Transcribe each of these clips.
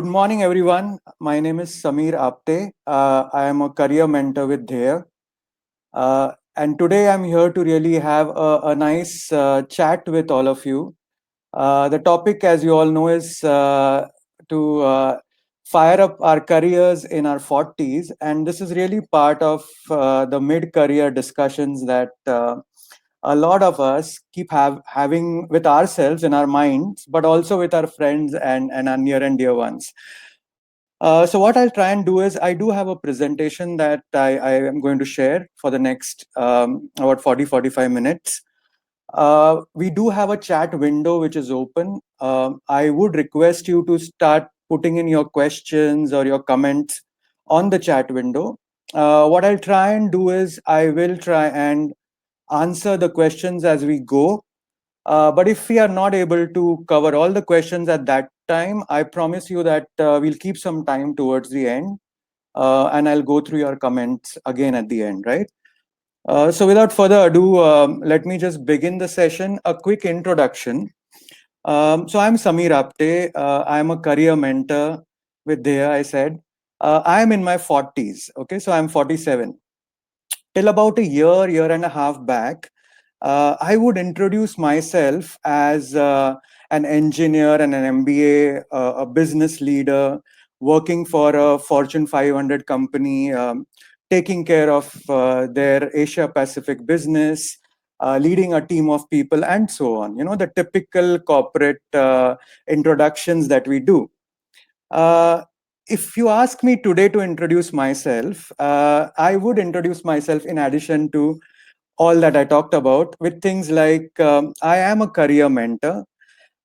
Good morning, everyone. My name is Samir Apte. I am a career mentor with Dheya. And today I'm here to really have a nice chat with all of you. The topic, as you all know, is to fire up our careers in our 40s. And this is really part of the mid career discussions that a lot of us keep having with ourselves in our minds, but also with our friends and our near and dear ones. So what I'll try and do is I do have a presentation that I am going to share for the next about 40-45 minutes. We do have a chat window which is open. I would request you to start putting in your questions or your comments on the chat window. What I'll try and do is I will try and answer the questions as we go. But if we are not able to cover all the questions at that time, I promise you that we'll keep some time towards the end, and I'll go through your comments again at the end, right? So without further ado, let me just begin the session. A quick introduction. So I'm Samir Apte. I'm a career mentor with Dheya, I said. I'm in my 40s, okay? So I'm 47. Till about a year and a half back, I would introduce myself as an engineer and an MBA, a business leader, working for a Fortune 500 company, taking care of their Asia Pacific business, leading a team of people, and so on. You know, the typical corporate introductions that we do. Uh, if you ask me today to introduce myself, I would introduce myself in addition to all that I talked about with things like I am a career mentor,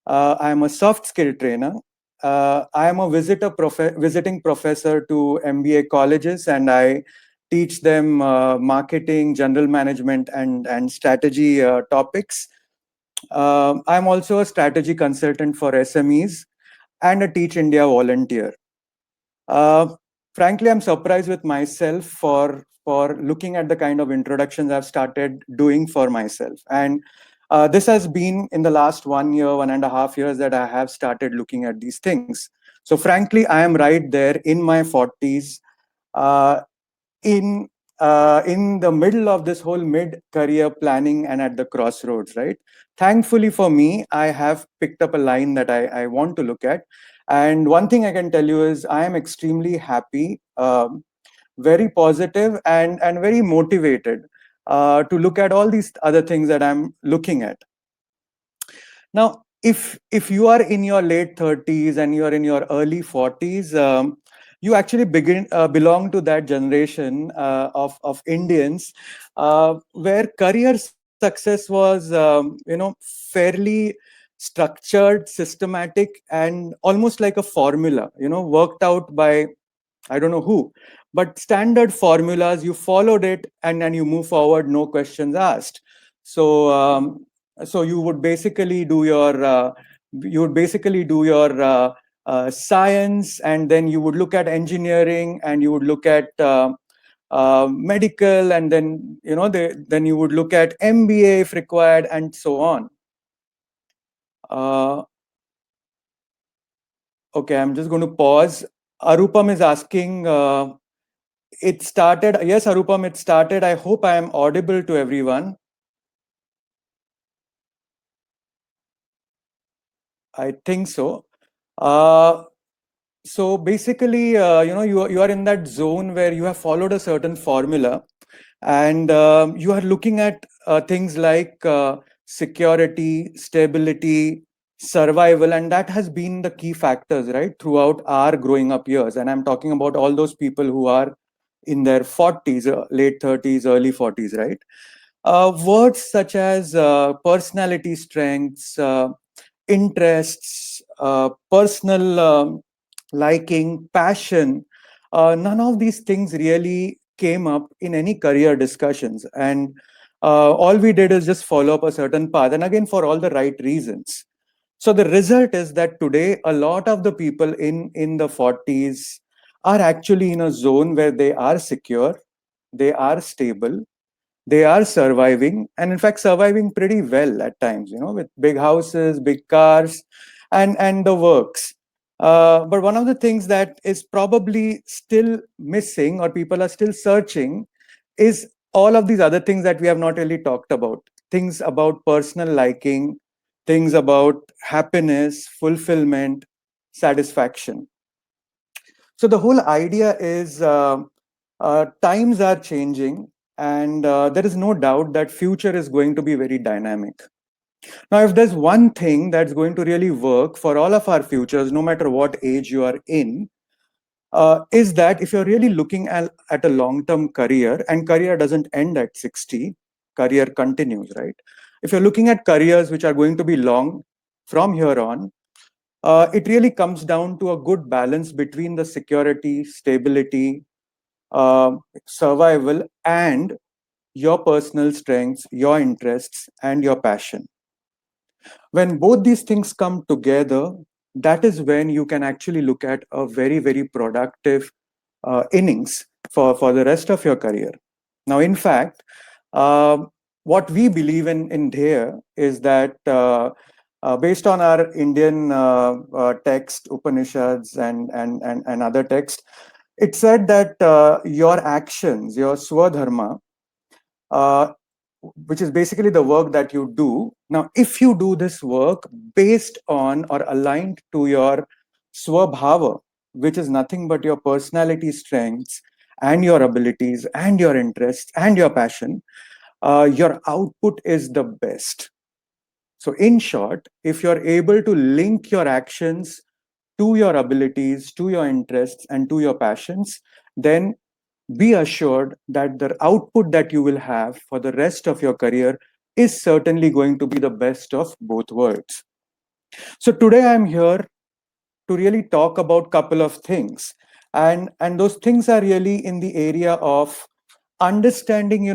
I am a soft skill trainer, I am a visiting professor to MBA colleges, and I teach them marketing, general management, and strategy topics. I'm also a strategy consultant for SMEs and a Teach India volunteer. Uh, Frankly, I'm surprised with myself for looking at the kind of introductions I've started doing for myself. And this has been in the last 1 year, 1.5 years that I have started looking at these things. So frankly, I am right there in my 40s, uh, in in the middle of this whole mid-career planning and at the crossroads, right? Thankfully for me, I have picked up a line that I want to look at. And one thing I can tell you is I am extremely happy, very positive, and very motivated to look at all these other things that I'm looking at. Now, if you are in your late 30s and you are in your early 40s, you actually belong to that generation of Indians where career success was fairly structured, systematic, and almost like a formula, worked out by I don't know who, but standard formulas. You followed it, and you move forward, no questions asked. So so you would basically do your science, and then you would look at engineering, and you would look at medical, and then then you would look at MBA if required, and so on. Uh, okay, I'm just going to pause. Arupam is asking. It started. Yes, Arupam, it started. I hope I am audible to everyone. I think so. Uh, so basically, you are in that zone where you have followed a certain formula, and you are looking at things like security, stability, survival, and that has been the key factors, right, throughout our growing up years. And I'm talking about all those people who are in their 40s, late 30s, early 40s, right? Words such as personality strengths, interests, personal liking, passion, none of these things really came up in any career discussions. And all we did is just follow up a certain path, and again, for all the right reasons. So the result is that today, a lot of the people in the 40s are actually in a zone where they are secure, they are stable, they are surviving, and in fact surviving pretty well at times, with big houses, big cars, and the works. But one of the things that is probably still missing, or people are still searching, is all of these other things that we have not really talked about. Things about personal liking, things about happiness, fulfillment, satisfaction. So the whole idea is times are changing, and there is no doubt that future is going to be very dynamic. Now, if there's one thing that's going to really work for all of our futures, no matter what age you are in, is that if you're really looking at a long-term career, and career doesn't end at 60, career continues, right? If you're looking at careers which are going to be long from here on, it really comes down to a good balance between the security, stability, survival, and your personal strengths, your interests, and your passion. When both these things come together, that is when you can actually look at a very, very productive innings for the rest of your career. Now, in fact, what we believe in Dheya is that based on our Indian text, Upanishads, and other texts, it said that your actions, your swadharma, uh, which is basically the work that you do. Now, if you do this work based on or aligned to your swabhava, which is nothing but your personality strengths and your abilities and your interests and your passion, your output is the best. So, in short, if you're able to link your actions to your abilities, to your interests, and to your passions, then be assured that the output that you will have for the rest of your career is certainly going to be the best of both worlds. So today I'm here to really talk about a couple of things. And those things are really in the area of understanding,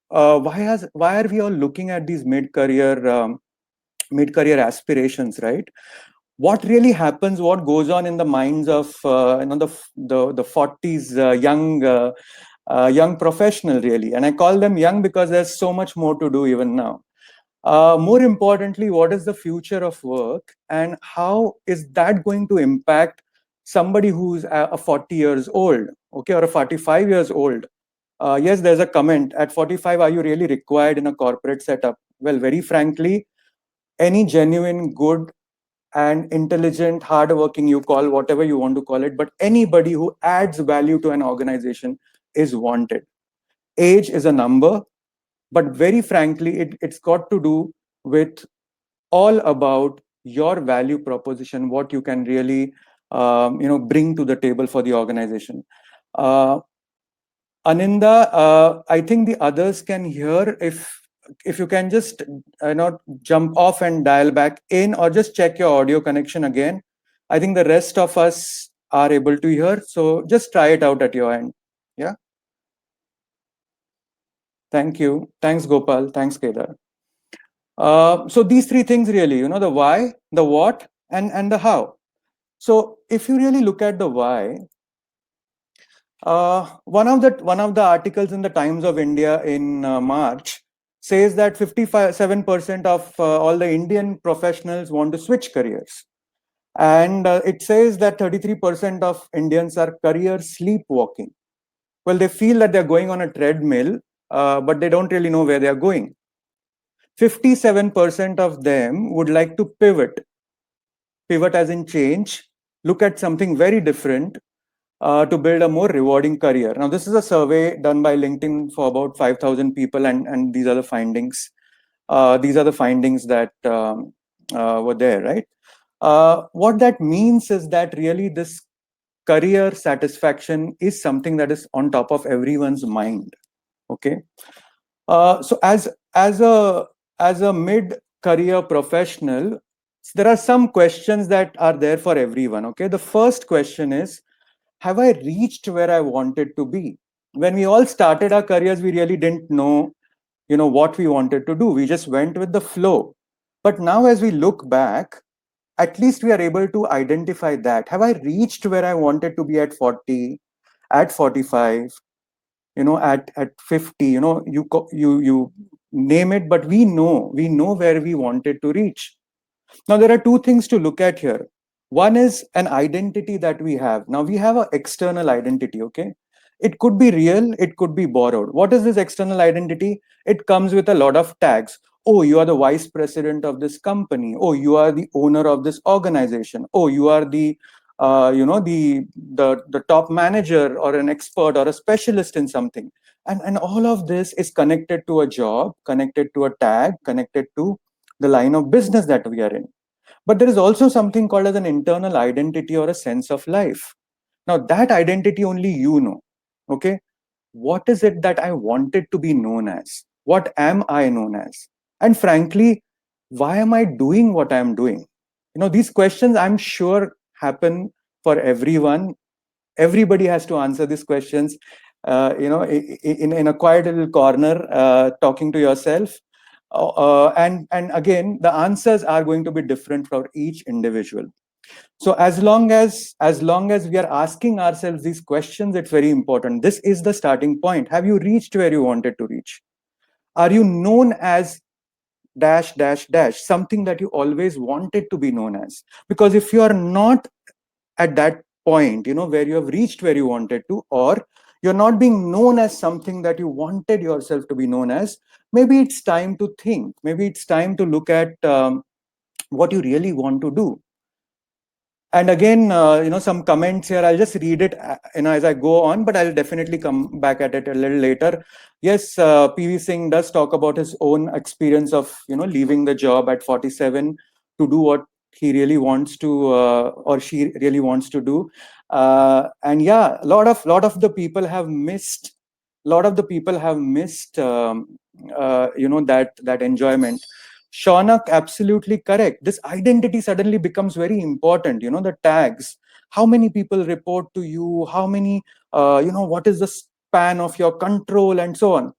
why are we all looking at these mid-career aspirations, right? What really happens, what goes on in the minds of the 40s young professional, really. And I call them young because there's so much more to do even now. More importantly, what is the future of work, and how is that going to impact somebody who's a 40 years old, okay, or a 45 years old? Yes, there's a comment at 45, are you really required in a corporate setup? Well, very frankly, any genuine, good, and intelligent, hardworking, you call whatever you want to call it, but anybody who adds value to an organization is wanted. Age is a number, but very frankly, it's got to do with all about your value proposition, what you can really bring to the table for the organization. Uh, Aninda, I think the others can hear. If you can just not jump off and dial back in, or just check your audio connection again. I think the rest of us are able to hear. So just try it out at your end. Yeah. Thank you. Thanks, Gopal. Thanks, Kedar. So these three things really, the why, the what, and the how. So if you really look at the why, one of the articles in the Times of India in March says that 57% of all the Indian professionals want to switch careers, and it says that 33% of Indians are career sleepwalking. Well, they feel that they're going on a treadmill, but they don't really know where they are going. 57% of them would like to pivot as in change, look at something very different to build a more rewarding career. Now, this is a survey done by LinkedIn for about 5,000 people, and these are the findings. These are the findings that were there, right? What that means is that really this career satisfaction is something that is on top of everyone's mind. Okay, so as a mid-career professional, there are some questions that are there for everyone. Okay, the first question is, have I reached where I wanted to be? When we all started our careers, we really didn't know, what we wanted to do. We just went with the flow. But now, as we look back, at least we are able to identify that. Have I reached where I wanted to be at 40, at 45, at 50? You name it, but we know where we wanted to reach. Now, there are two things to look at here. One is an identity that we have. Now we have an external identity, okay? It could be real, it could be borrowed. What is this external identity? It comes with a lot of tags. Oh, you are the vice president of this company. Oh, you are the owner of this organization. Oh, you are the the top manager or an expert or a specialist in something. And all of this is connected to a job, connected to a tag, connected to the line of business that we are in. But there is also something called as an internal identity or a sense of life. Now, that identity only you know. Okay. What is it that I wanted to be known as? What am I known as? And frankly, why am I doing what I'm doing? These questions I'm sure happen for everyone. Everybody has to answer these questions, in a quiet little corner, talking to yourself. And again, the answers are going to be different for each individual. So as long as we are asking ourselves these questions, it's very important. This is the starting point. Have you reached where you wanted to reach? Are you known as dash dash dash, something that you always wanted to be known as? Because if you are not at that point, where you have reached where you wanted to, or you're not being known as something that you wanted yourself to be known as, maybe it's time to think. Maybe it's time to look at what you really want to do. And again, some comments here. I'll just read it, as I go on, but I'll definitely come back at it a little later. Yes, PV Singh does talk about his own experience of, leaving the job at 47 to do what he really wants to, or she really wants to do. And yeah, a lot of the people have missed, that enjoyment. Shaunak, absolutely correct. This identity suddenly becomes very important. The tags, how many people report to you, how many, what is the span of your control, and so on,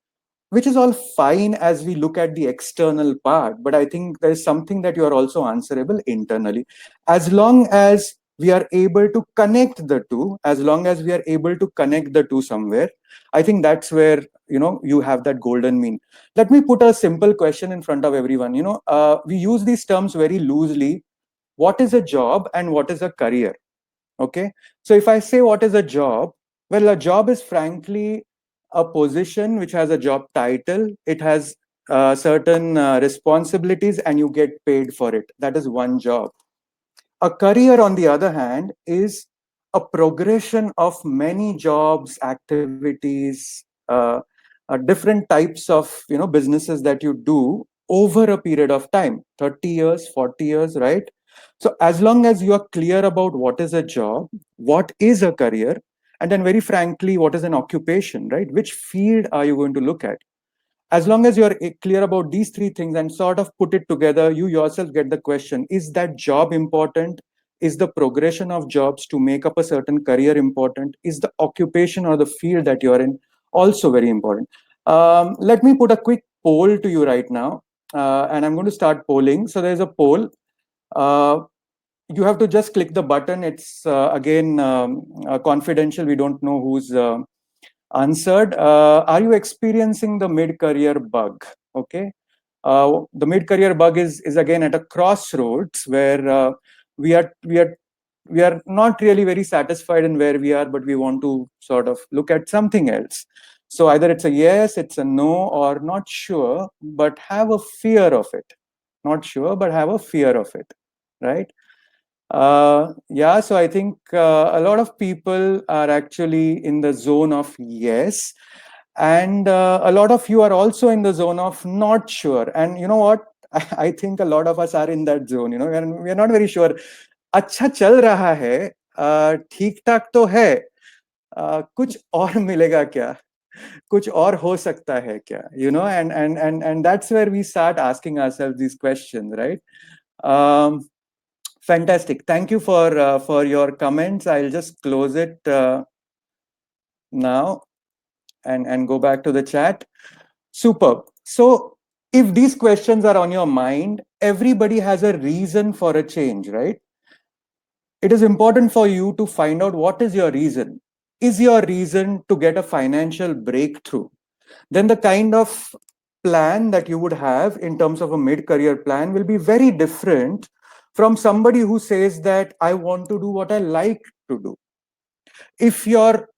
which is all fine as we look at the external part. But I think there's something that you are also answerable internally. As long as we are able to connect the two, somewhere, I think that's where, you have that golden mean. Let me put a simple question in front of everyone. We use these terms very loosely. What is a job and what is a career? Okay. So if I say what is a job, well, a job is frankly a position which has a job title. It has certain responsibilities, and you get paid for it. That is one job. A career, on the other hand, is a progression of many jobs, activities, different types of businesses that you do over a period of time, 30 years, 40 years, right? So as long as you are clear about what is a job, what is a career, and then very frankly, what is an occupation, right? Which field are you going to look at? As long as you're clear about these three things and sort of put it together, you yourself get the question: is that job important? Is the progression of jobs to make up a certain career important? Is the occupation or the field that you're in also very important? Let me put a quick poll to you right now, and I'm going to start polling. So there's a poll. uh, you have to just click the button. It's again confidential. We don't know who's answered. Are you experiencing the mid-career bug? Okay. The mid-career bug is again at a crossroads where we are we are we are not really very satisfied in where we are, but we want to sort of look at something else. So either it's a yes, it's a no, or not sure, but have a fear of it. Not sure, but have a fear of it, right? Yeah, so I think a lot of people are actually in the zone of yes, and a lot of you are also in the zone of not sure. And you know what? I think a lot of us are in that zone. We are not very sure. अच्छा चल रहा है, ठीक ठाक तो है, कुछ और मिलेगा क्या? कुछ और हो सकता है क्या? And that's where we start asking ourselves these questions, right? Um, Fantastic. Thank you for your comments. I'll just close it now and go back to the chat. Superb. So if these questions are on your mind, everybody has a reason for a change, right? It is important for you to find out what is your reason. Is your reason to get a financial breakthrough? Then the kind of plan that you would have in terms of a mid-career plan will be very different from somebody who says that I want to do what I like to do. If your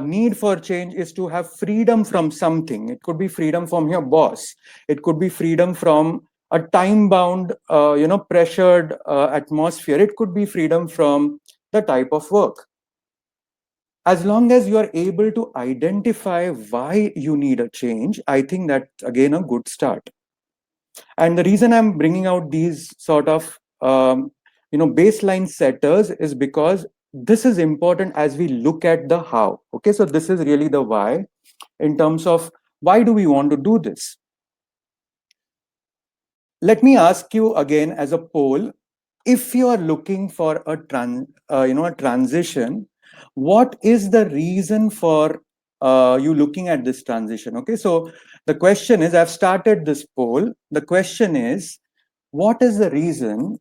need for change is to have freedom from something, it could be freedom from your boss, it could be freedom from a time bound pressured atmosphere, it could be freedom from the type of work. As long as you are able to identify why you need a change, I think that's again a good start. And the reason I'm bringing out these sort of baseline setters is because this is important as we look at the how. Okay, so this is really the why in terms of why do we want to do this. Let me ask you again as a poll: if you are looking for a transition, what is the reason for you looking at this transition? Okay, so the question is, I've started this poll. The question is, what is the reason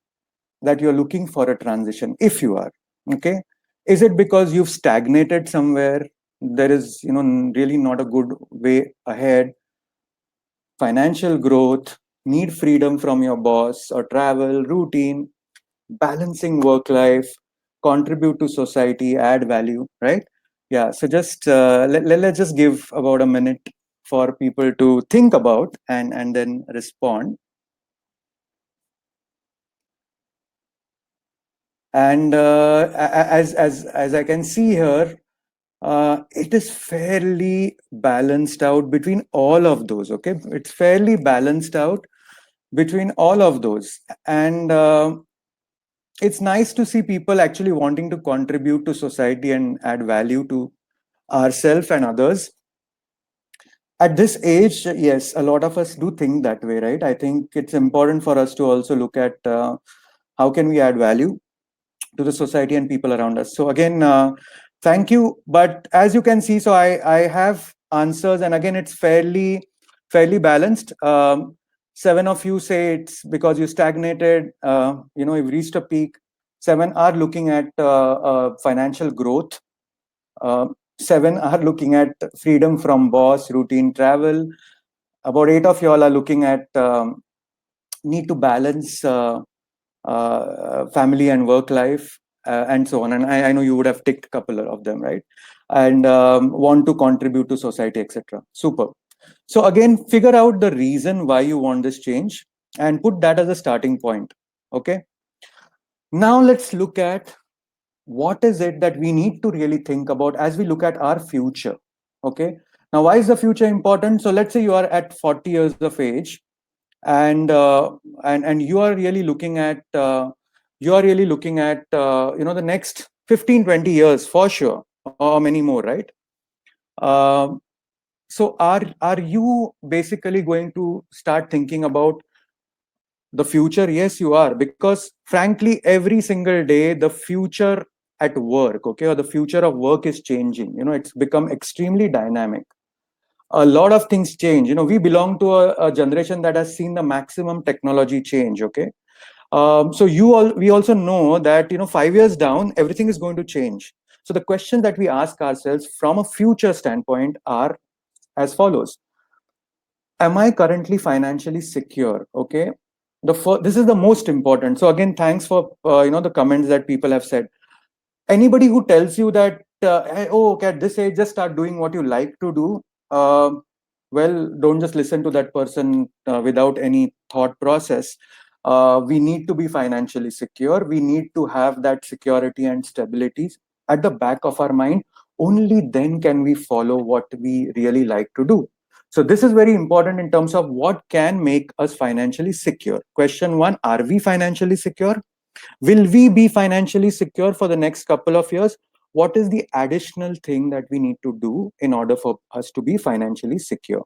that you're looking for a transition? If you are, okay, is it because you've stagnated somewhere? There is, really not a good way ahead, financial growth, need freedom from your boss or travel, routine, balancing work life, contribute to society, add value, right? Yeah, so just let's just give about a minute for people to think about and then respond. And as I can see here, it is fairly balanced out between all of those. Okay, it's fairly balanced out between all of those, and it's nice to see people actually wanting to contribute to society and add value to ourselves and others. At this age, yes, a lot of us do think that way, right? I think it's important for us to also look at how can we add value to the society and people around us. So again, thank you. But as you can see, so I have answers, and again, it's fairly balanced. Seven of you say it's because you stagnated. You've reached a peak. Seven are looking at financial growth. Seven are looking at freedom from boss, routine travel. About eight of you all are looking at need to balance family and work life, and so on. And I know you would have ticked a couple of them, right? And want to contribute to society, etc. Super. So again, figure out the reason why you want this change and put that as a starting point. Okay. Now let's look at what is it that we need to really think about as we look at our future. Okay. Now, why is the future important? So let's say you are at 40 years of age, and you are really looking at the next 15-20 years for sure, or many more, right? uh, so are you basically going to start thinking about the future? Yes, you are, because frankly every single day the future at work, okay, or the future of work is changing. It's become extremely dynamic. A lot of things change. We belong to a generation that has seen the maximum technology change. Okay. So we also know that 5 years down everything is going to change. So the questions that we ask ourselves from a future standpoint are as follows: am I currently financially secure? Okay. This is the most important. So again, thanks for the comments that people have said. Anybody who tells you that hey, oh, okay, at this age just start doing what you like to do, well, don't just listen to that person without any thought process. We need to be financially secure. We need to have that security and stability at the back of our mind. Only then can we follow what we really like to do. So this is very important in terms of what can make us financially secure. Question one: are we financially secure? Will we be financially secure for the next couple of years? What is the additional thing that we need to do in order for us to be financially secure?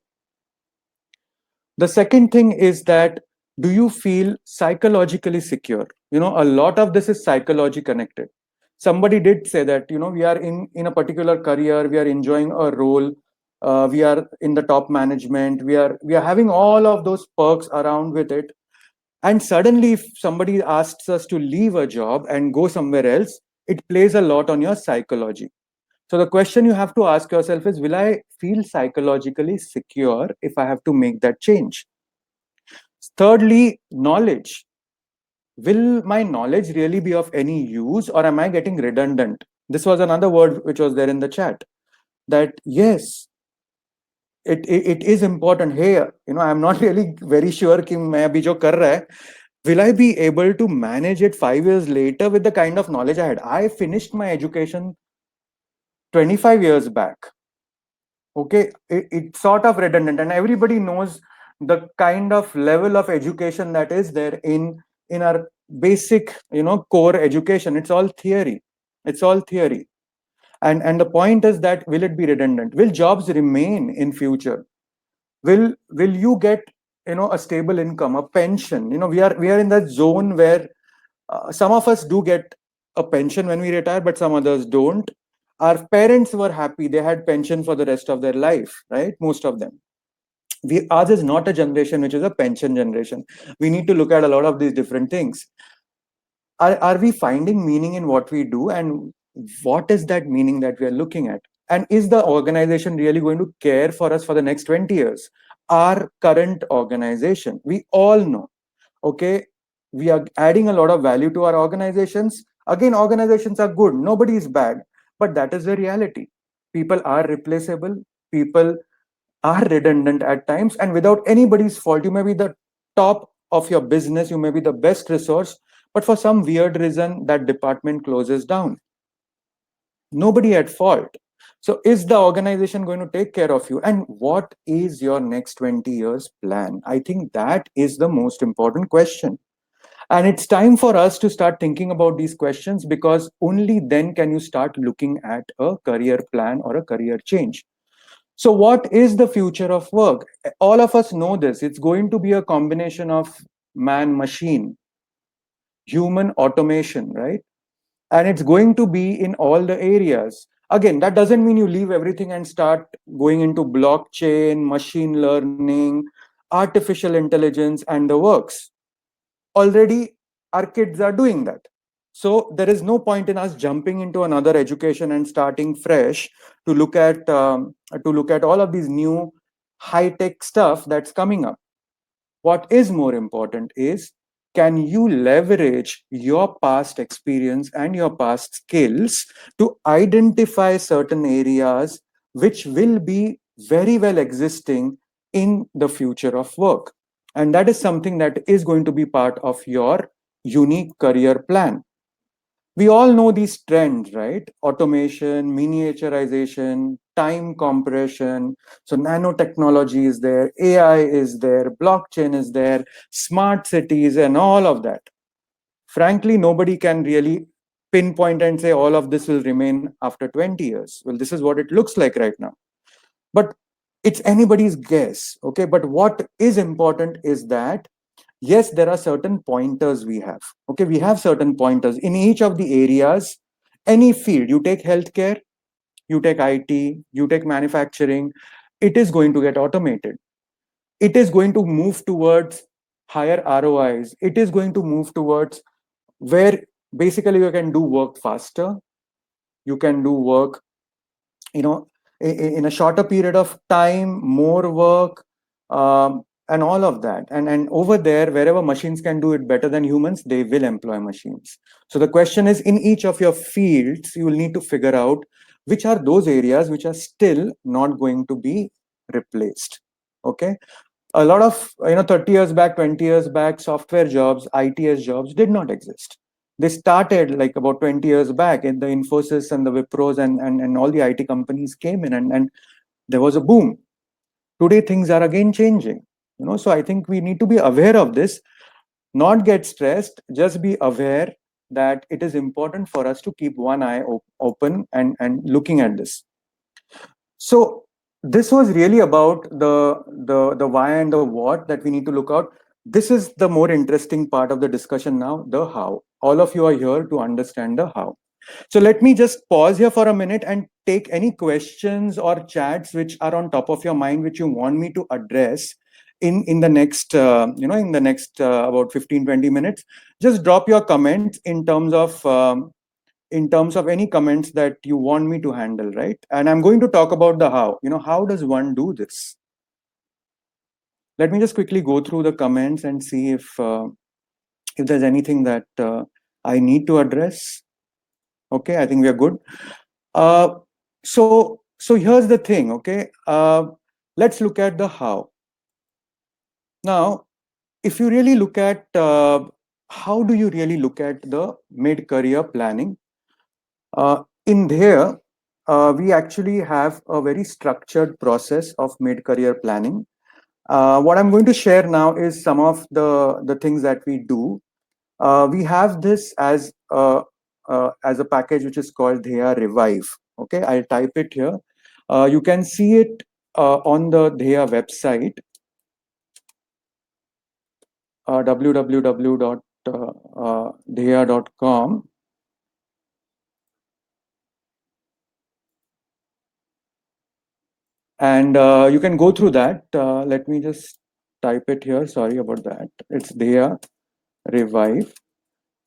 The second thing is that, do you feel psychologically secure? A lot of this is psychology connected. Somebody did say that, we are in a particular career, we are enjoying a role, we are in the top management, we are having all of those perks around with it. And suddenly, if somebody asks us to leave a job and go somewhere else, it plays a lot on your psychology. So the question you have to ask yourself is, will I feel psychologically secure if I have to make that change? Thirdly, knowledge. will my knowledge really be of any use, or am I getting redundant? This was another word which was there in the chat, that yes, it is important. Hey, I'm not really very sure कि मैं अभी जो कर रहा है, will I be able to manage it 5 years later with the kind of knowledge I had? I finished my education 25 years back. Okay, it's sort of redundant, and everybody knows the kind of level of education that is there in our basic, core education. It's all theory. It's all theory. And the point is that, will it be redundant? Will jobs remain in future? Will you get, a stable income, a pension? We are in that zone where some of us do get a pension when we retire, but some others don't. Our parents were happy; they had pension for the rest of their life, right? Most of them. Ours is not a generation which is a pension generation. We need to look at a lot of these different things. Are we finding meaning in what we do, and what is that meaning that we are looking at? And is the organization really going to care for us for the next 20 years? Our current organization, we all know, okay, we are adding a lot of value to our organizations. Again, organizations are good, nobody is bad, but that is the reality. People are replaceable, people are redundant at times, and without anybody's fault. You may be the top of your business, you may be the best resource, but for some weird reason that department closes down. Nobody at fault. So is the organization going to take care of you? And what is your next 20 years plan? I think that is the most important question. And it's time for us to start thinking about these questions, because only then can you start looking at a career plan or a career change. So, what is the future of work? All of us know this. It's going to be a combination of man machine, human automation, right? And it's going to be in all the areas. Again, that doesn't mean you leave everything and start going into blockchain, machine learning, artificial intelligence, and the works. Already, our kids are doing that. So there is no point in us jumping into another education and starting fresh to look at all of these new high tech stuff that's coming up. What is more important is, can you leverage your past experience and your past skills to identify certain areas which will be very well existing in the future of work? And that is something that is going to be part of your unique career plan. We all know these trends, right? Automation, miniaturization, time compression. So nanotechnology is there, AI is there, blockchain is there, smart cities, and all of that. Frankly, nobody can really pinpoint and say all of this will remain after 20 years. Well, this is what it looks like right now. But it's anybody's guess, okay? But what is important is that, yes, there are certain pointers we have. Okay, we have certain pointers in each of the areas. Any field, you take healthcare, you take IT, you take manufacturing, it is going to get automated. It is going to move towards higher ROIs. It is going to move towards where basically you can do work faster, you can do work, you know, in a shorter period of time, more work, and all of that. And over there, wherever machines can do it better than humans, they will employ machines. So the question is, in each of your fields, you will need to figure out which are those areas which are still not going to be replaced. Okay, a lot of 30 years back, 20 years back, software jobs, ITS jobs did not exist. They started like about 20 years back, in the Infosys and the Wipros, and all the IT companies came in, and there was a boom. Today things are again changing. So I think we need to be aware of this, not get stressed, just be aware that it is important for us to keep one eye open and looking at this. So this was really about the why and the what that we need to look out. This is the more interesting part of the discussion now, the how. All of you are here to understand the how. So let me just pause here for a minute and take any questions or chats which are on top of your mind, which you want me to address in the next about 15-20 minutes. Just drop your comments in terms of any comments that you want me to handle, right? And I'm going to talk about the how. How does one do this? Let me just quickly go through the comments and see if if there's anything that I need to address. Okay, I think we are good. Uh, so here's the thing. Okay, let's look at the how. Now, if you really look at how do you really look at the mid-career planning? In there, we actually have a very structured process of mid-career planning. What I'm going to share now is some of the things that we do. We have this as a package which is called Dheya Revive. Okay, I'll type it here. You can see it on the Dheya website, www.dheya.com. And you can go through that. Let me just type it here. Sorry about that. It's Dheya Revive,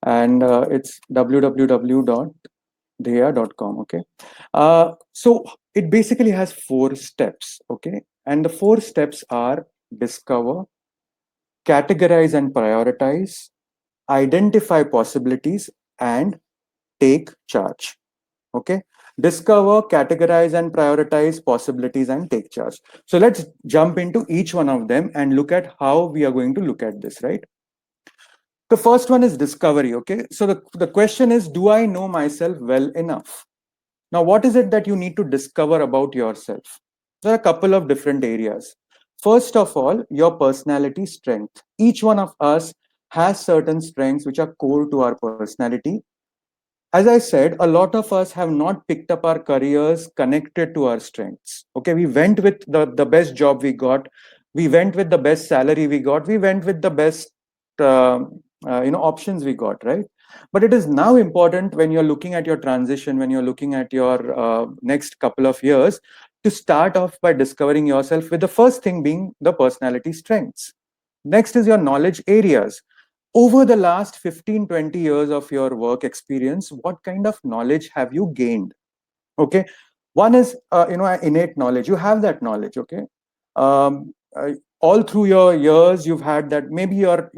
and it's www.dheya.com. Okay. So it basically has 4 steps. Okay. And the 4 steps are: discover, categorize and prioritize, identify possibilities, and take charge. Okay. Discover, categorize and prioritize possibilities, and take charge. So let's jump into each one of them and look at how we are going to look at this, right? The first one is discovery. Okay. So the question is, do I know myself well enough? Now, what is it that you need to discover about yourself? There are a couple of different areas. First of all, your personality strength. Each one of us has certain strengths which are core to our personality. As I said, a lot of us have not picked up our careers connected to our strengths. Okay, we went with the best job we got, we went with the best salary we got, we went with the best options we got, right? But it is now important when you're looking at your transition, when you're looking at your next couple of years, to start off by discovering yourself, with the first thing being the personality strengths. Next is your knowledge areas. Over the last 15, 20 years of your work experience, what kind of knowledge have you gained? Okay. One is innate knowledge. You have that knowledge. Okay. um, uh, all through your years you've had that. Maybe your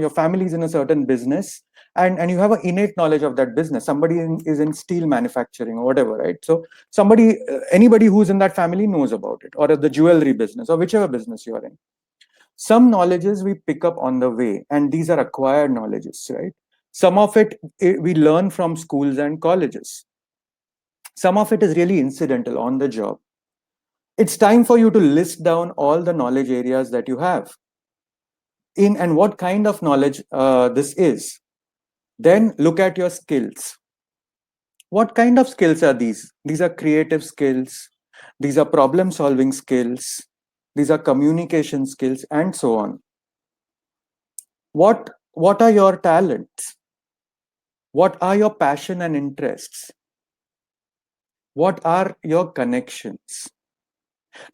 family is in a certain business, and you have an innate knowledge of that business. Somebody is in steel manufacturing or whatever, right? So anybody who's in that family knows about it, or the jewelry business, or whichever business you are in. Some knowledges we pick up on the way, and these are acquired knowledges, right? Some of it we learn from schools and colleges. Some of it is really incidental on the job. It's time for you to list down all the knowledge areas that you have in, and what kind of knowledge this is. Then look at your skills. What kind of skills are these? These are creative skills, these are problem solving skills, these are communication skills, and so on. What are your talents? What are your passion and interests? What are your connections?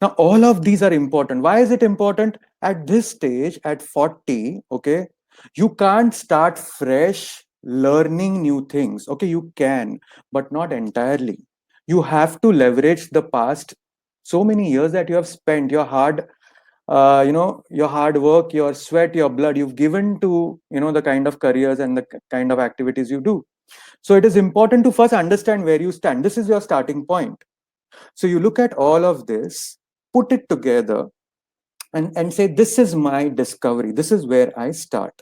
Now, all of these are important. Why is it important? At this stage, at 40, okay, you can't start fresh learning new things. Okay, you can, but not entirely. You have to leverage the past so many years that you have spent, your hard work, your sweat, your blood you've given to, the kind of careers and the kind of activities you do. So it is important to first understand where you stand. This is your starting point. So you look at all of this, put it together, and say, this is my discovery. This is where I start.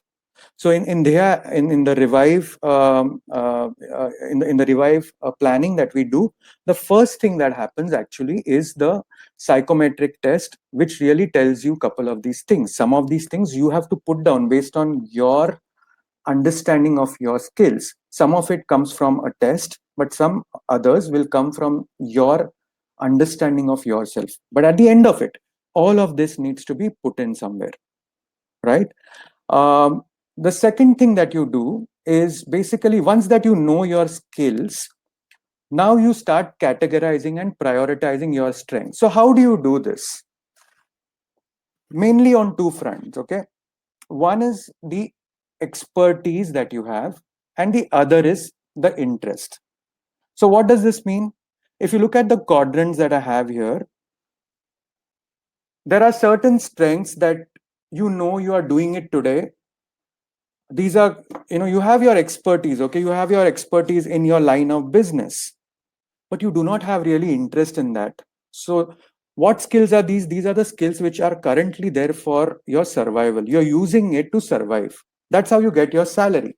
So in the revive in the revive planning that we do, the first thing that happens actually is the psychometric test, which really tells you a couple of these things. Some of these things you have to put down based on your understanding of your skills. Some of it comes from a test, but some others will come from your understanding of yourself. But at the end of it, all of this needs to be put in somewhere, right? um, the second thing that you do is, basically, once that you know your skills, now you start categorizing and prioritizing your strengths. So how do you do this? Mainly on 2 fronts. Okay, one is the expertise that you have, and the other is the interest. So what does this mean? If you look at the quadrants that I have here, there are certain strengths that you are doing it today. these are, you have your expertise, okay, you have your expertise in your line of business, but you do not have really interest in that. So what skills are these? These are the skills which are currently there for your survival. You're using it to survive. That's how you get your salary.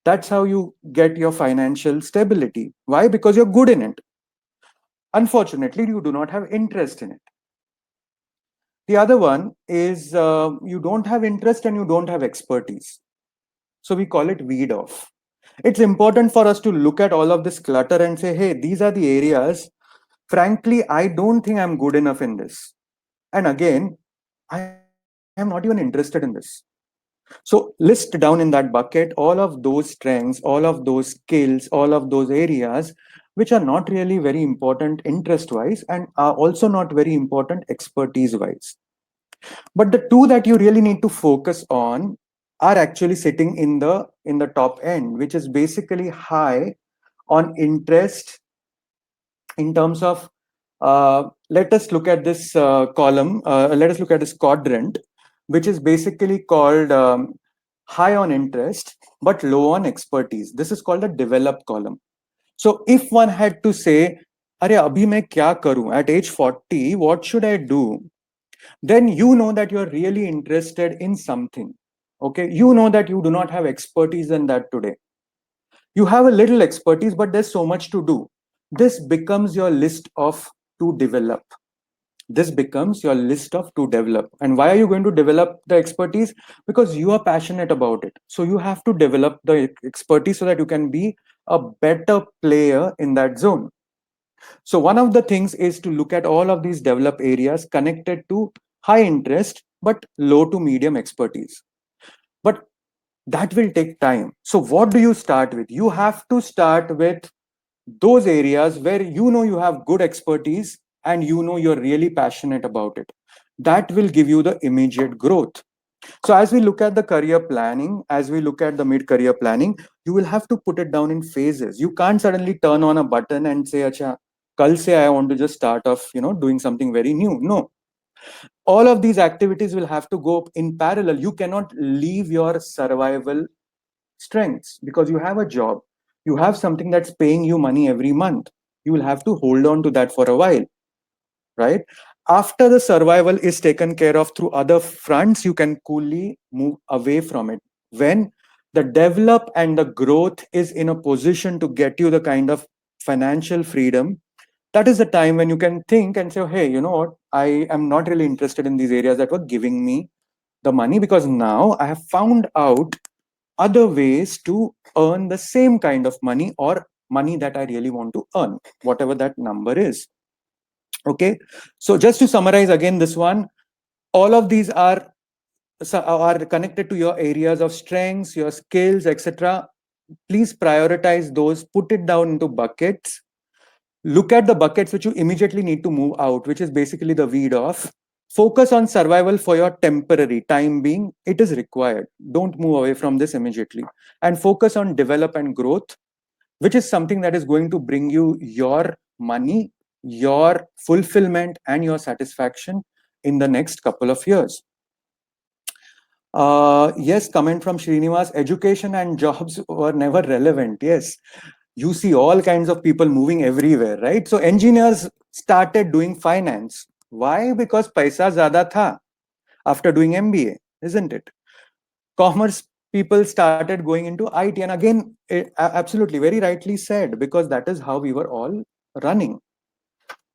That's how you get your financial stability. Why? Because you're good in it. Unfortunately, you do not have interest in it. The other one is you don't have interest and you don't have expertise. So we call it weed off. It's important for us to look at all of this clutter and say, hey, these are the areas, frankly, I don't think I'm good enough in this. And again, I am not even interested in this. So list down in that bucket all of those strengths, all of those skills, all of those areas which are not really very important interest wise and are also not very important expertise wise. But the two that you really need to focus on are actually sitting in the top end, which is basically high on interest in terms of let us look at this column, let us look at this quadrant, which is basically called high on interest but low on expertise. This is called the develop column. So if one had to say, Are abhi main kya karu? At age 40, what should I do? Then you know that you're really interested in something. Okay, you know that you do not have expertise in that today. You have a little expertise, but there's so much to do. This becomes your list of to develop. This becomes your list of to develop. And why are you going to develop the expertise? Because you are passionate about it. So you have to develop the expertise so that you can be a better player in that zone. So one of the things is to look at all of these develop areas connected to high interest but low to medium expertise. But that will take time. So what do you start with? You have to start with those areas where you know you have good expertise and you know you're really passionate about it. That will give you the immediate growth. So as we look at the career planning, as we look at the mid-career planning, you will have to put it down in phases. You can't suddenly turn on a button and say, Acha, kal se I want to just start off, doing something very new. No. All of these activities will have to go in parallel. You cannot leave your survival strengths because you have a job. You have something that's paying you money every month. You will have to hold on to that for a while, right? After the survival is taken care of through other fronts, you can coolly move away from it. When the develop and the growth is in a position to get you the kind of financial freedom, that is the time when you can think and say, hey, you know what? I am not really interested in these areas that were giving me the money because now I have found out other ways to earn the same kind of money or money that I really want to earn, whatever that number is. Okay, so just to summarize again this one, all of these are connected to your areas of strengths, your skills, etc. Please prioritize those, put it down into buckets. Look at the buckets which you immediately need to move out, which is basically the weed off. Focus on survival for your temporary time being. It is required. Don't move away from this immediately. And focus on develop and growth, which is something that is going to bring you your money, your fulfillment, and your satisfaction in the next couple of years. Yes, comment from Srinivas. Education and jobs were never relevant. Yes, you see all kinds of people moving everywhere, right? So engineers started doing finance. Why? Because paisa zyada tha after doing MBA, isn't it? Commerce people started going into IT, and again, absolutely, very rightly said, because that is how we were all running.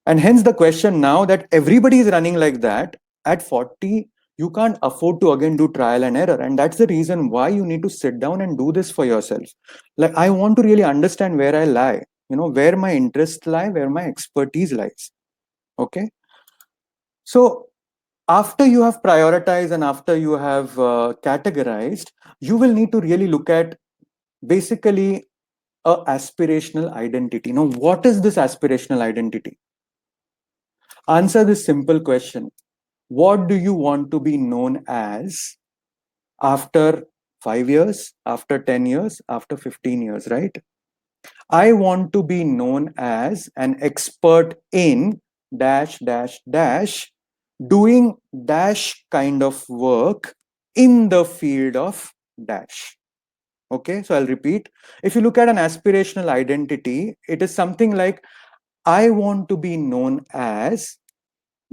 And hence the question now that everybody is running like that at 40, you can't afford to again do trial and error. And that's the reason why you need to sit down and do this for yourself. Like, I want to really understand where I lie, where my interests lie, where my expertise lies. Okay. So after you have prioritized and after you have categorized, you will need to really look at basically a aspirational identity. Now, what is this aspirational identity? Answer this simple question. What do you want to be known as after 5 years, after 10 years, after 15 years, right? I want to be known as an expert in dash, dash, dash, doing dash kind of work in the field of dash. Okay, so I'll repeat. If you look at an aspirational identity, it is something like, I want to be known as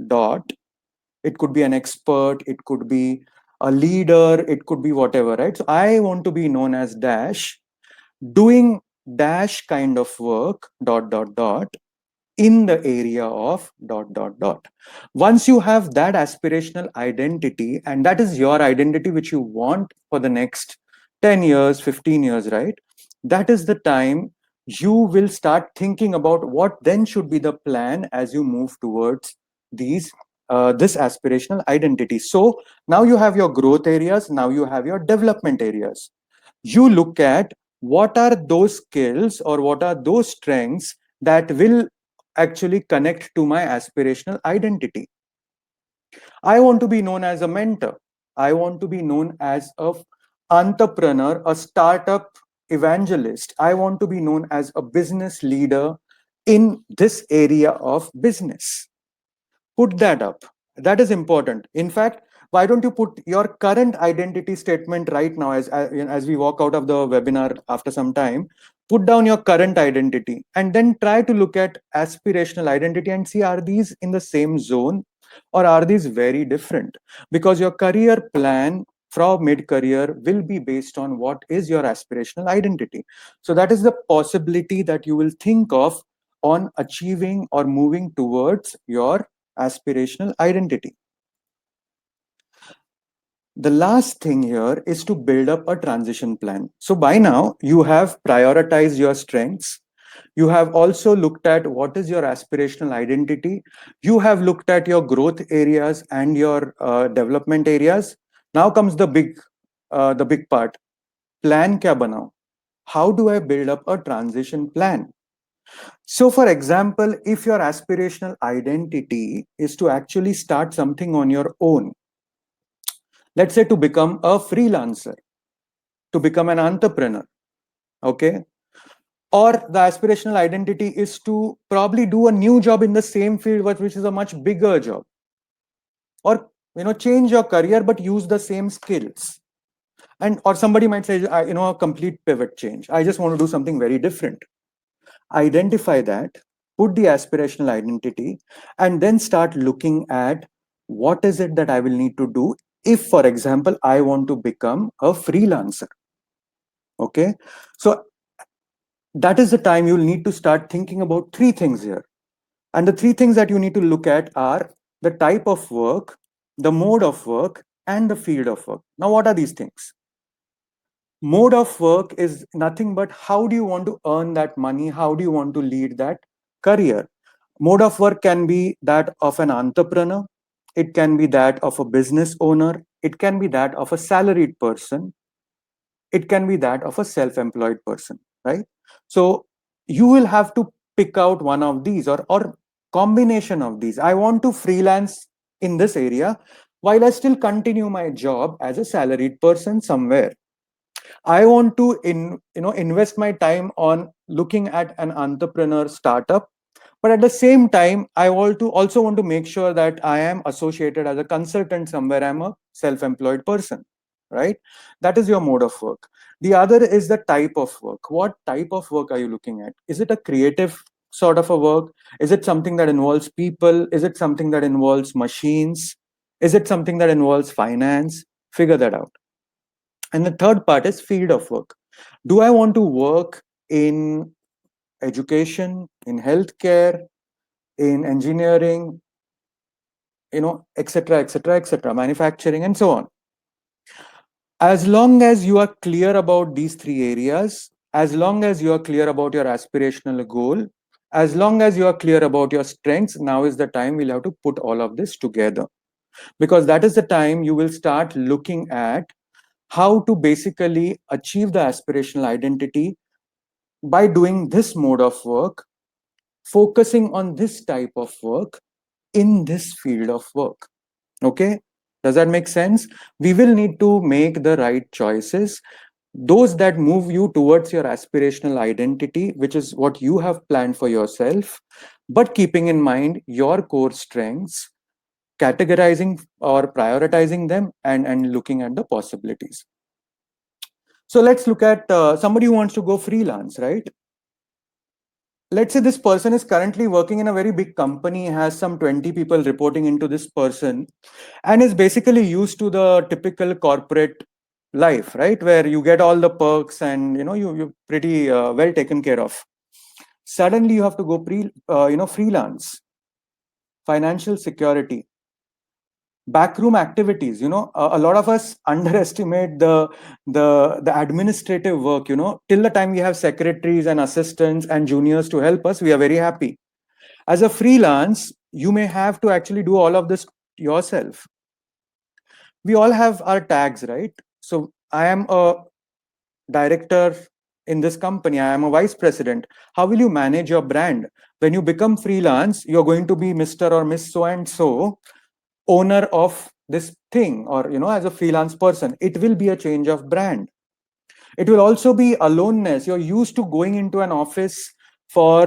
dot. It could be an expert, it could be a leader, it could be whatever, right? So I want to be known as dash, doing dash kind of work, dot, dot, dot, in the area of dot, dot, dot. Once you have that aspirational identity, and that is your identity which you want for the next 10 years, 15 years, right? That is the time you will start thinking about what then should be the plan as you move towards these this aspirational identity. So now you have your growth areas, now you have your development areas. You look at what are those skills or what are those strengths that will actually connect to my aspirational identity. I want to be known as a mentor. I want to be known as a entrepreneur, a startup evangelist. I want to be known as a business leader in this area of business. Put that up. That is important. In fact, why don't you put your current identity statement right now, as we walk out of the webinar after some time? Put down your current identity and then try to look at aspirational identity and see, are these in the same zone or are these very different? Because your career plan from mid career will be based on what is your aspirational identity. So that is the possibility that you will think of on achieving or moving towards your aspirational identity. The last thing here is to build up a transition plan. So by now, you have prioritized your strengths. You have also looked at what is your aspirational identity. You have looked at your growth areas and your development areas. Now comes the big part. Plan kya banao? How do I build up a transition plan? So, for example, if your aspirational identity is to actually start something on your own, let's say to become a freelancer, to become an entrepreneur, okay? Or the aspirational identity is to probably do a new job in the same field, but which is a much bigger job. Or, change your career, but use the same skills. And, or somebody might say, a complete pivot change. I just want to do something very different. Identify that, put the aspirational identity, and then start looking at what is it that I will need to do if, for example, I want to become a freelancer. Okay, so that is the time you'll need to start thinking about three things here. And the three things that you need to look at are the type of work, the mode of work, and the field of work. Now, what are these things? Mode of work is nothing but how do you want to earn that money? How do you want to lead that career? Mode of work can be that of an entrepreneur. It can be that of a business owner. It can be that of a salaried person. It can be that of a self-employed person, right? So you will have to pick out one of these or combination of these. I want to freelance in this area while I still continue my job as a salaried person somewhere. I want to invest my time on looking at an entrepreneur startup, but at the same time, I also want to make sure that I am associated as a consultant somewhere. I'm a self-employed person, right? That is your mode of work. The other is the type of work. What type of work are you looking at? Is it a creative sort of a work? Is it something that involves people? Is it something that involves machines? Is it something that involves finance? Figure that out. And the third part is field of work. Do I want to work in education, in healthcare, in engineering, etc., etc., etc., manufacturing, and so on? As long as you are clear about these three areas, as long as you are clear about your aspirational goal, as long as you are clear about your strengths, now is the time we'll have to put all of this together. Because that is the time you will start looking at how to basically achieve the aspirational identity by doing this mode of work, focusing on this type of work in this field of work. Okay, does that make sense? We will need to make the right choices, those that move you towards your aspirational identity, which is what you have planned for yourself, but keeping in mind your core strengths, categorizing or prioritizing them, and looking at the possibilities. So let's look at somebody who wants to go freelance, right? Let's say this person is currently working in a very big company, has some 20 people reporting into this person, and is basically used to the typical corporate life, right? Where you get all the perks and you're pretty well taken care of. Suddenly you have to go freelance, financial security, backroom activities. A lot of us underestimate the administrative work. Till the time we have secretaries and assistants and juniors to help us, we are very happy. As a freelance, you may have to actually do all of this yourself. We all have our tags, right? So I am a director in this company, I am a vice president. How will you manage your brand? When you become freelance, you're going to be Mr. or Miss so and so, owner of this thing, or as a freelance person, it will be a change of brand. It will also be aloneness. You're used to going into an office for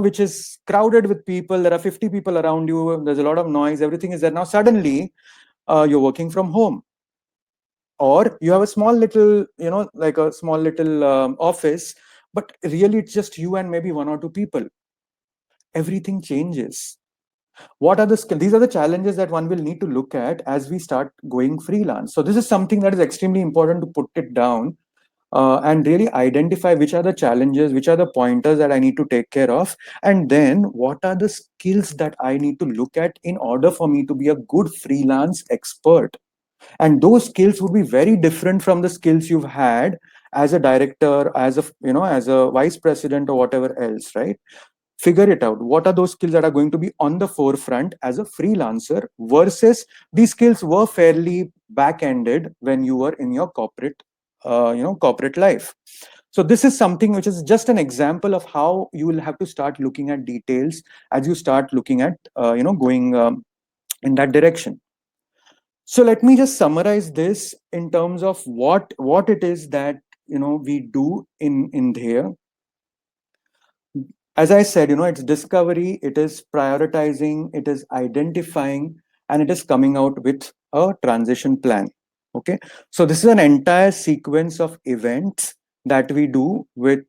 which is crowded with people. There are 50 people around you, there's a lot of noise, everything is there. Now suddenly you're working from home, or you have a small little, like a small little office, but really it's just you and maybe one or two people. Everything changes. What are the skills? These are the challenges that one will need to look at as we start going freelance. So this is something that is extremely important to put it down, and really identify which are the challenges, which are the pointers that I need to take care of, and then what are the skills that I need to look at in order for me to be a good freelance expert. And those skills would be very different from the skills you've had as a director, as a as a vice president or whatever else, right? Figure it out. What are those skills that are going to be on the forefront as a freelancer versus these skills were fairly back-ended when you were in your corporate life. So this is something which is just an example of how you will have to start looking at details as you start looking at going in that direction. So let me just summarize this in terms of what it is that we do in there. As I said, it's discovery, it is prioritizing, it is identifying, and it is coming out with a transition plan. Okay, so this is an entire sequence of events that we do with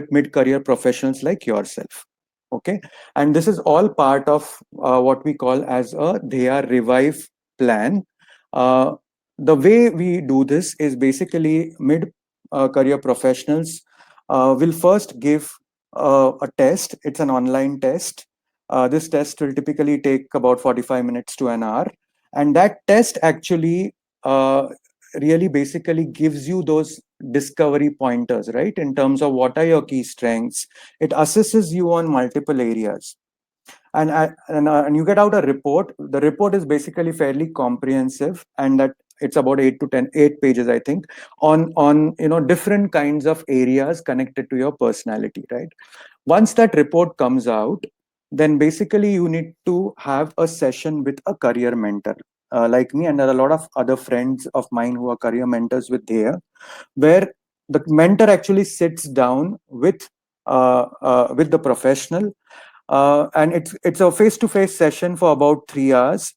mid-career professionals like yourself. Okay, and this is all part of what we call as a Dheya Revive plan. Uh, the way we do this is basically mid-career professionals will first give a test. It's an online test. This test will typically take about 45 minutes to an hour. And that test actually really basically gives you those discovery pointers, right? In terms of what are your key strengths. It assesses you on multiple areas. And you get out a report. The report is basically fairly comprehensive, and that it's about 8 pages, I think, on different kinds of areas connected to your personality, right? Once that report comes out, then basically you need to have a session with a career mentor, like me, and there are a lot of other friends of mine who are career mentors with there, where the mentor actually sits down with the professional, and it's a face-to-face session for about 3 hours.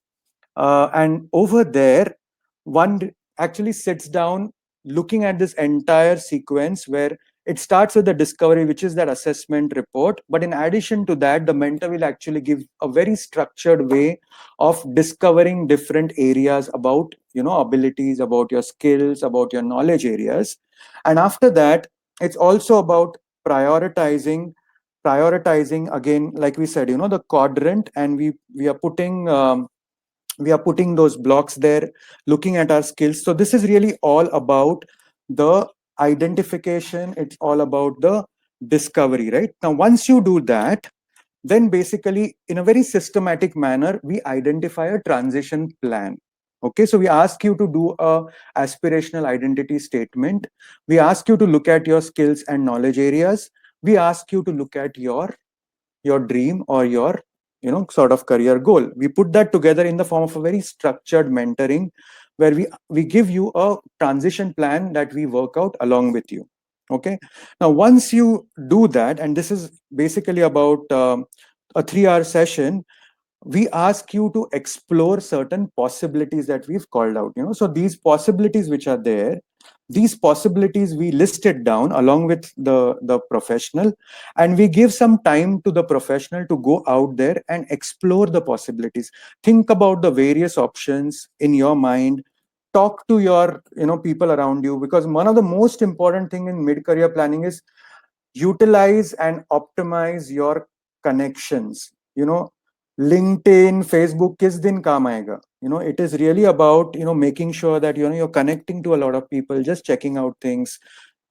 And over there, one actually sits down looking at this entire sequence where it starts with the discovery, which is that assessment report. But in addition to that, the mentor will actually give a very structured way of discovering different areas about, abilities, about your skills, about your knowledge areas. And after that, it's also about prioritizing again, like we said, the quadrant, and we are putting those blocks there, looking at our skills. So this is really all about the identification. It's all about the discovery, right? Now once you do that, then basically in a very systematic manner we identify a transition plan. Okay, so we ask you to do a aspirational identity statement. We ask you to look at your skills and knowledge areas. We ask you to look at your dream or your sort of career goal. We put that together in the form of a very structured mentoring, where we give you a transition plan that we work out along with you. Okay, now once you do that, and this is basically about a 3-hour session, we ask you to explore certain possibilities that we've called out. So these possibilities which are there, these possibilities we list it down along with the professional, and we give some time to the professional to go out there and explore the possibilities. Think about the various options in your mind. Talk to your people around you, because one of the most important thing in mid career planning is utilize and optimize your connections. LinkedIn, Facebook kis din kaam aayega. It is really about making sure that you're connecting to a lot of people, just checking out things,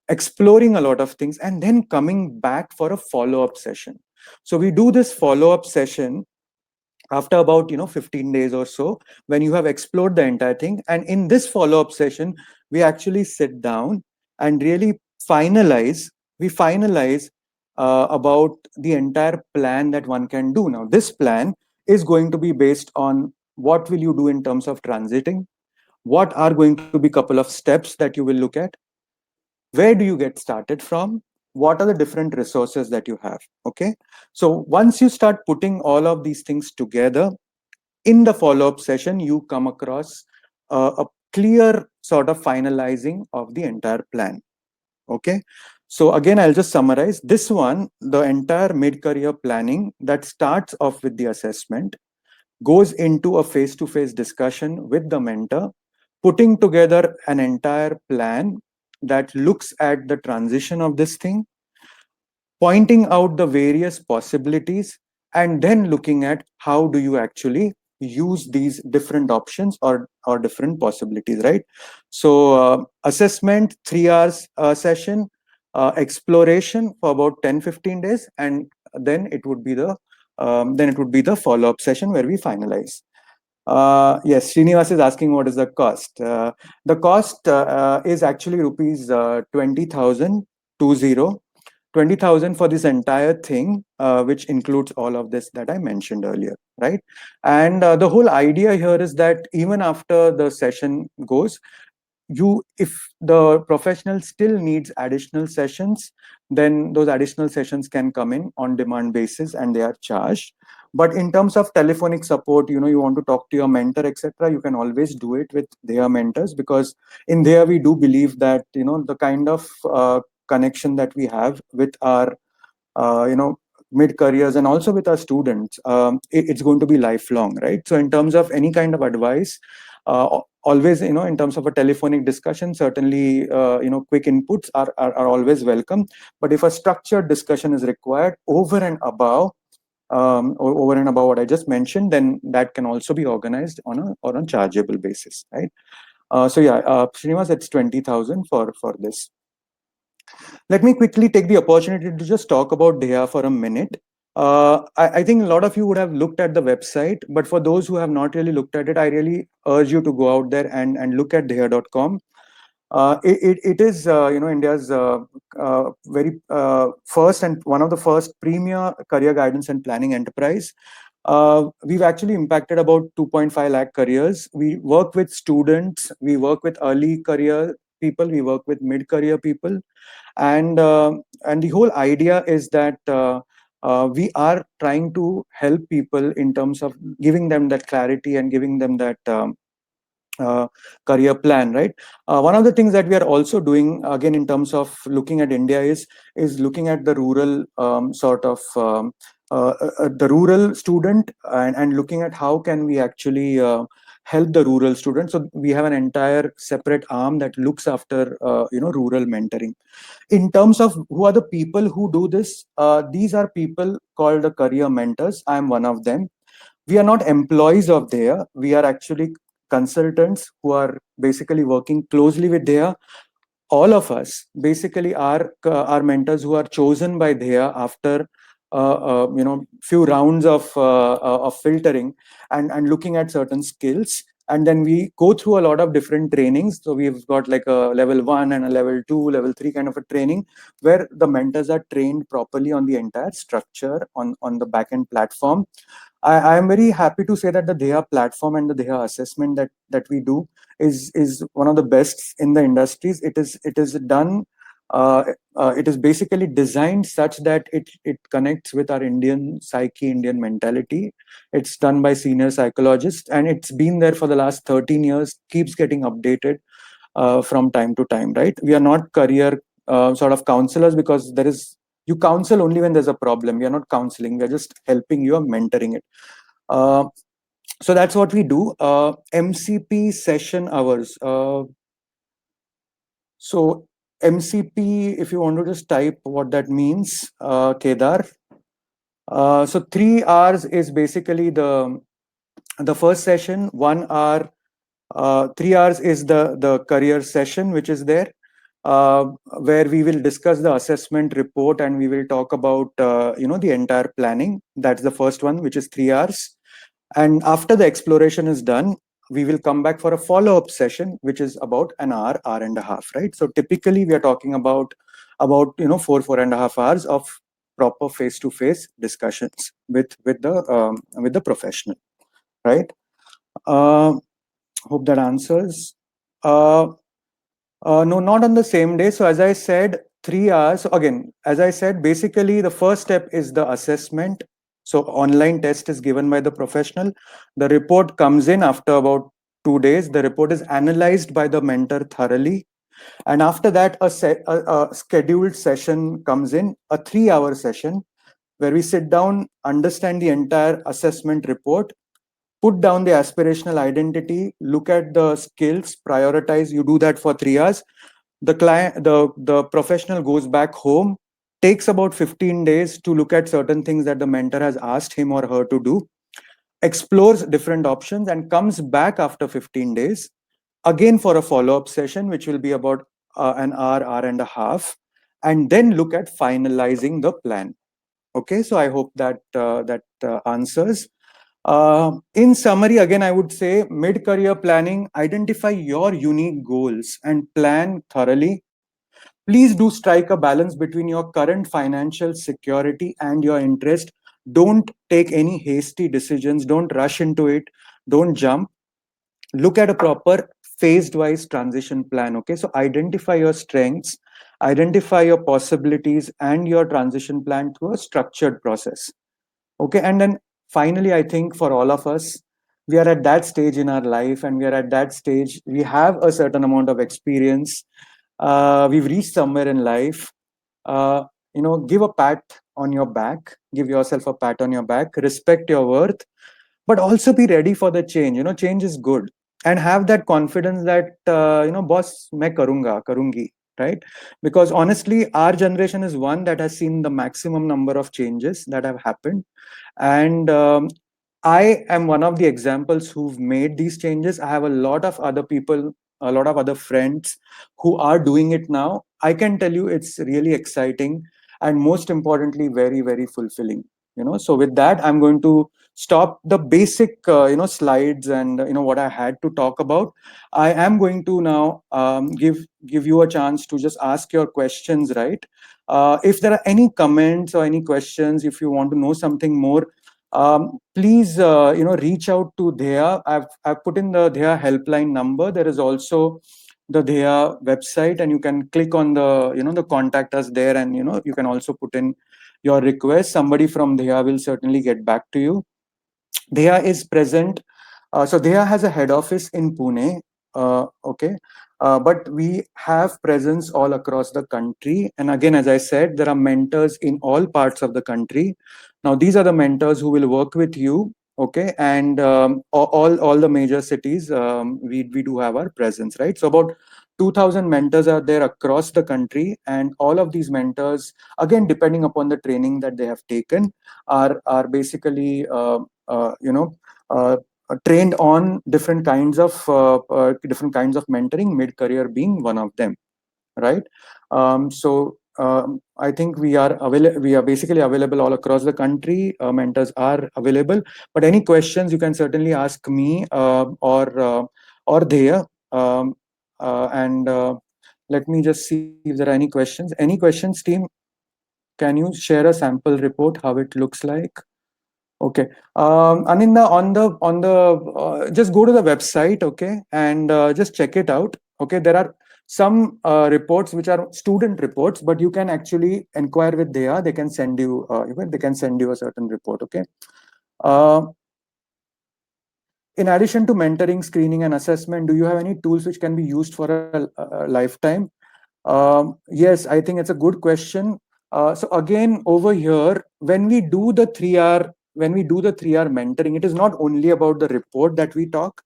exploring a lot of things, and then coming back for a follow up session. So we do this follow up session after about 15 days or so, when you have explored the entire thing. And in this follow up session, we actually sit down and really finalize about the entire plan that one can do. Now this plan is going to be based on what will you do in terms of transiting, what are going to be couple of steps that you will look at, where do you get started from, what are the different resources that you have. Okay, so once you start putting all of these things together, in the follow-up session you come across a clear sort of finalizing of the entire plan. Okay, so again, I'll just summarize this one. The entire mid-career planning that starts off with the assessment, goes into a face-to-face discussion with the mentor, putting together an entire plan that looks at the transition of this thing, pointing out the various possibilities, and then looking at how do you actually use these different options or different possibilities, right? So assessment, 3 hours session, exploration for about 10-15 days, and then it would be the follow-up session where we finalize. Yes, Srinivas is asking what is the cost. The cost is actually rupees 20,000, 20,000 for this entire thing, which includes all of this that I mentioned earlier, right? And the whole idea here is that even after the session goes, if the professional still needs additional sessions, then those additional sessions can come in on demand basis and they are charged. But in terms of telephonic support, you want to talk to your mentor, etc., you can always do it with their mentors, because in there we do believe that the kind of connection that we have with our mid careers and also with our students, it's going to be lifelong, right? So in terms of any kind of advice, always, in terms of a telephonic discussion, certainly quick inputs are always welcome. But if a structured discussion is required over and above what I just mentioned, then that can also be organized on a chargeable basis, right? So yeah, Srinivas, it's 20,000 for this. Let me quickly take the opportunity to just talk about Deya for a minute. I think a lot of you would have looked at the website, but for those who have not really looked at it, I really urge you to go out there and look at Deya.com. It is India's very first and one of the first premier career guidance and planning enterprise. We've actually impacted about 2.5 lakh careers. We work with students, we work with early career people, we work with mid career people, and the whole idea is that we are trying to help people in terms of giving them that clarity and giving them that uh, career plan, right? One of the things that we are also doing, again, in terms of looking at India, is looking at the rural the rural student, and looking at how can we actually help the rural students. So we have an entire separate arm that looks after rural mentoring. In terms of who are the people who do this, these are people called the career mentors. I am one of them. We are not employees of Deya. We are actually consultants who are basically working closely with Deya. All of us basically are mentors who are chosen by Deya after few rounds of filtering and looking at certain skills, and then we go through a lot of different trainings. So we've got like a level 1 and a level 2, level 3 kind of a training, where the mentors are trained properly on the entire structure on the backend platform. I am very happy to say that the Deya platform and the Deya assessment that we do is one of the best in the industries. It is done. It is basically designed such that it connects with our Indian psyche, Indian mentality. It's done by senior psychologists, and it's been there for the last 13 years. Keeps getting updated. from time to time, right? We are not career sort of counselors, because you counsel only when there's a problem. We are not counseling. We are just helping you or mentoring it. So that's what we do. MCP session hours. So MCP, if you want to just type what that means, Kedar. So 3 hours is basically the first session. 1 hour, 3 hours is the career session, which is there, uh, where we will discuss the assessment report and we will talk about the entire planning. That's the first one, which is 3 hours. And after the exploration is done, we will come back for a follow-up session, which is about an hour and a half, right? So typically we are talking about 4.5 hours of proper face-to-face discussions with the professional, right? uh, Hope that answers. uh, no, not on the same day. So as I said, 3 hours. So again, as I said, basically the first step is the assessment. So online test is given by the professional. The report comes in after about 2 days. The report is analyzed by the mentor thoroughly. And after that, a scheduled session comes in, a 3 hour session, where we sit down, understand the entire assessment report, put down the aspirational identity, look at the skills, prioritize. You do that for 3 hours. The professional goes back home, takes about 15 days to look at certain things that the mentor has asked him or her to do, explores different options, and comes back after 15 days again for a follow-up session, which will be about an hour and a half, and then look at finalizing the plan. Okay, so I hope that answers. In summary, again, I would say mid-career planning, identify your unique goals and plan thoroughly. Please do strike a balance between your current financial security and your interest. Don't take any hasty decisions. Don't rush into it. Don't jump. Look at a proper phased wise transition plan. Okay, so identify your strengths, identify your possibilities and your transition plan through a structured process. Okay, and then finally, I think for all of us, we are at that stage in our life, and we are at that stage, we have a certain amount of experience. We've reached somewhere in life. uh, Give a pat on your back, give yourself a pat on your back, respect your worth, but also be ready for the change. Change is good, and have that confidence that boss, main karungi, right? Because honestly, our generation is one that has seen the maximum number of changes that have happened. And I am one of the examples who've made these changes. I have a lot of other people, a lot of other friends who are doing it now. I can tell you it's really exciting, and most importantly, very, very fulfilling. So with that, I'm going to stop the basic slides and what I had to talk about. I am going to now give you a chance to just ask your questions, right? If there are any comments or any questions, if you want to know something more, please reach out to Dhea. I've put in the Dhea helpline number. There is also the Dhea website, and you can click on the contact us there, and you can also put in your request. Somebody from Dhea will certainly get back to you. Dhea is present. So Dhea has a head office in Pune. Okay. But we have presence all across the country. And again, as I said, there are mentors in all parts of the country. Now, these are the mentors who will work with you. Okay. And all the major cities, we do have our presence, right? So about 2,000 mentors are there across the country. And all of these mentors, again, depending upon the training that they have taken, are basically uh, you know uh, trained on different kinds of mentoring, mid career being one of them, right? I think we are basically available all across the country. Mentors are available, but any questions you can certainly ask me, or Dhea. And Let me just see if there are any questions, team. Can you share a sample report how it looks like? Okay. Aninda, just go to the website, okay, and just check it out. Okay, there are some reports which are student reports, but you can actually inquire with Dea. They can send you, they can send you a certain report. Okay. Uh, in addition to mentoring, screening, and assessment, do you have any tools which can be used for a lifetime? Yes, I think it's a good question. So again, over here, when we do the 3R, when we do the 3R mentoring, it is not only about the report that we talk.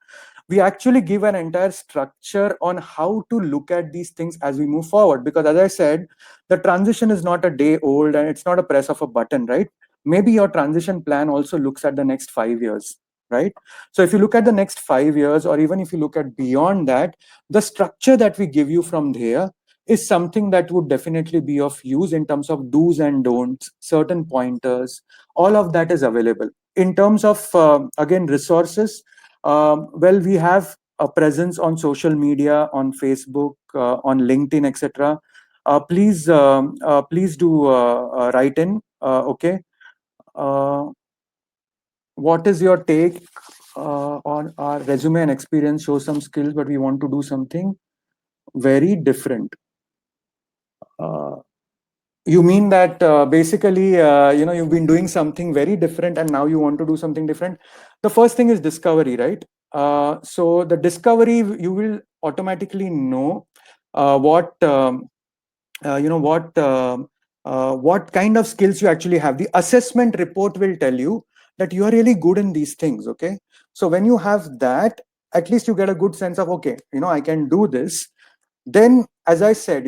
We actually give an entire structure on how to look at these things as we move forward. Because as I said, the transition is not a day old and it's not a press of a button, right? Maybe your transition plan also looks at the next 5 years, right? So if you look at the next 5 years, or even if you look at beyond that, the structure that we give you from there is something that would definitely be of use in terms of do's and don'ts, certain pointers. All of that is available. In terms of, again, resources, well, we have a presence on social media, on Facebook, on LinkedIn, etc. Please do write in. Okay. Uh, what is your take on our resume and experience? Show some skills, but we want to do something very different. Uh, You mean that basically, you've been doing something very different and now you want to do something different? The first thing is discovery, right? So the discovery, you will automatically know what what kind of skills you actually have. The assessment report will tell you that you are really good in these things. Okay, so when you have that, at least you get a good sense of, okay, I can do this. Then, as I said,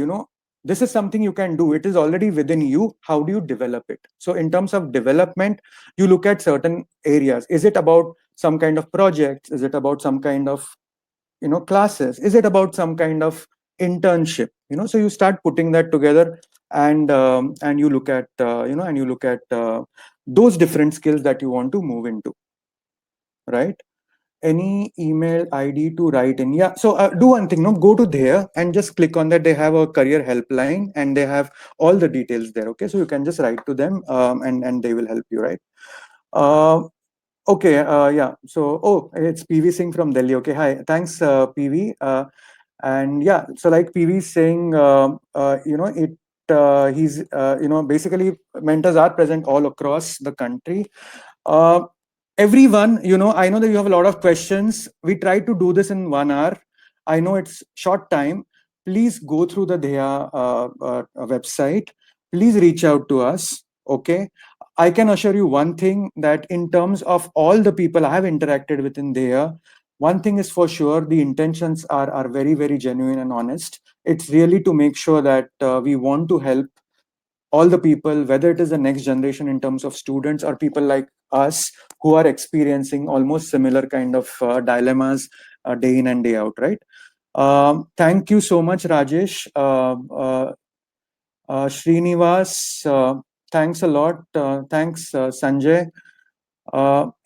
this is something you can do. It is already within you. How do you develop it? So in terms of development, you look at certain areas. Is it about some kind of projects? Is it about some kind of classes? Is it about some kind of internship? So you start putting that together, and you look at those different skills that you want to move into, right? Any email ID to write in? Yeah, so do one thing, no, go to there and just click on that. They have a career helpline and they have all the details there. Okay, so you can just write to them, and they will help you, right? uh, okay, yeah, so, oh, it's PV Singh from Delhi. Okay, hi, thanks, PV. And yeah, so like PV is saying, he's basically mentors are present all across the country. uh, Everyone, I know that you have a lot of questions. We try to do this in 1 hour. I know it's short time. Please go through the Dheya website. Please reach out to us. Okay. I can assure you one thing, that in terms of all the people I have interacted with in Dheya, one thing is for sure, the intentions are very, very genuine and honest. It's really to make sure that we want to help all the people, whether it is the next generation in terms of students or people like us who are experiencing almost similar kind of dilemmas day in and day out, right? Thank you so much, Rajesh. Srinivas, thanks a lot. Thanks, Sanjay.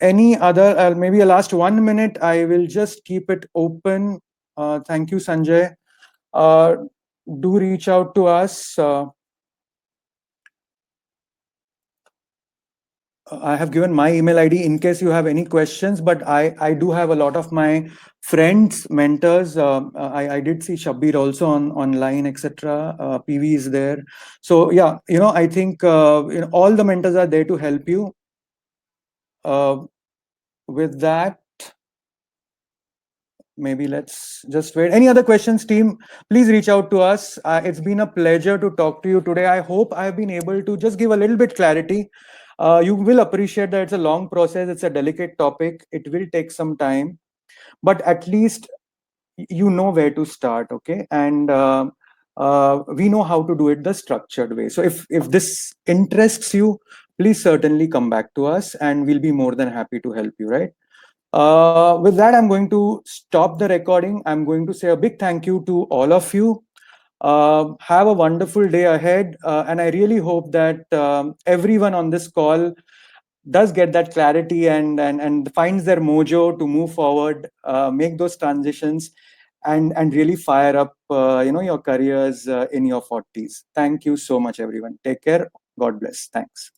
Any other, maybe a last 1 minute, I will just keep it open. Thank you, Sanjay. Uh, do reach out to us. I have given my email ID in case you have any questions, but I do have a lot of my friends, mentors. I did see Shabbir also on online, etc. PV is there. So yeah, I think all the mentors are there to help you. Uh, with that, maybe let's just wait. Any other questions, team? Please reach out to us. It's been a pleasure to talk to you today. I hope I've been able to just give a little bit clarity. You will appreciate that it's a long process. It's a delicate topic. It will take some time, but at least you know where to start. Okay, and we know how to do it the structured way. So if this interests you, please certainly come back to us, and we'll be more than happy to help you. Right. With that, I'm going to stop the recording. I'm going to say a big thank you to all of you. Have a wonderful day ahead. And I really hope that everyone on this call does get that clarity and finds their mojo to move forward, make those transitions, and really fire up your careers in your 40s. Thank you so much, everyone. Take care. God bless. Thanks.